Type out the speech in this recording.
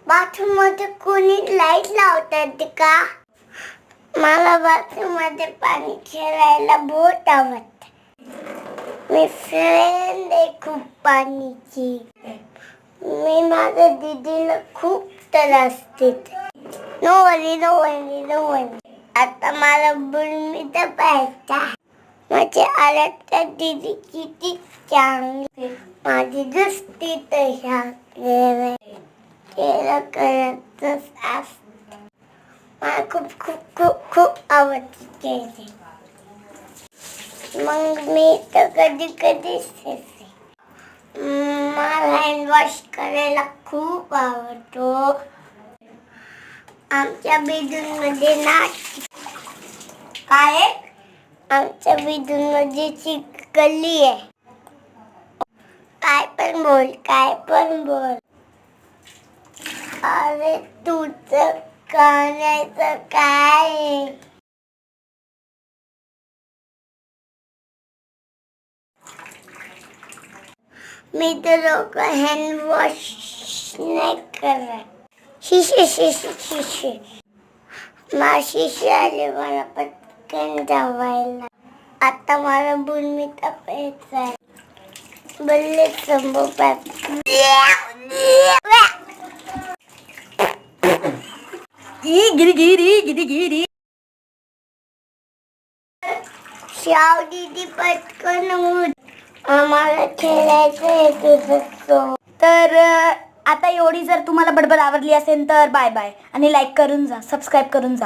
Bathroom मध्ये कोणी light लावतात का? मला बाथरूम मध्ये पाणी खेळायला बहुत आवडते. मी फ्रेंड आहे खूप पाणीची. मी माझ्या दीदीला खूप त्रास देते. नो वरी. आता मला बुलमीचा प्यायचा. माझी आराध्या दीदी किती चांगली. माझी दुसरी तशा केलं करतच असते. मला खूप खूप खूप खूप आवडते. मग मी तर कधी कधी मला हँड वॉश करायला खूप आवडतो. आमच्या बेडरूम मध्ये ना काय आमच्या बेडरूम मध्ये चिकली आहे. काय पण बोल. अरे तुझं कानाचं काय? मी तर लोक हँड वॉश नाही करत. शिशी माशी आली मला पटकन जावायला. आता मला बुलमीचा प्यायचा आहे. बल्ले संभव गिरी शाव दीदी पटकन उठ. आम्हाला खेळायचं आहे तुझं. तर आता एवढी जर तुम्हाला बडबड आवडली असेल तर बाय बाय आणि लाईक करून जा, सबस्क्राईब करून जा.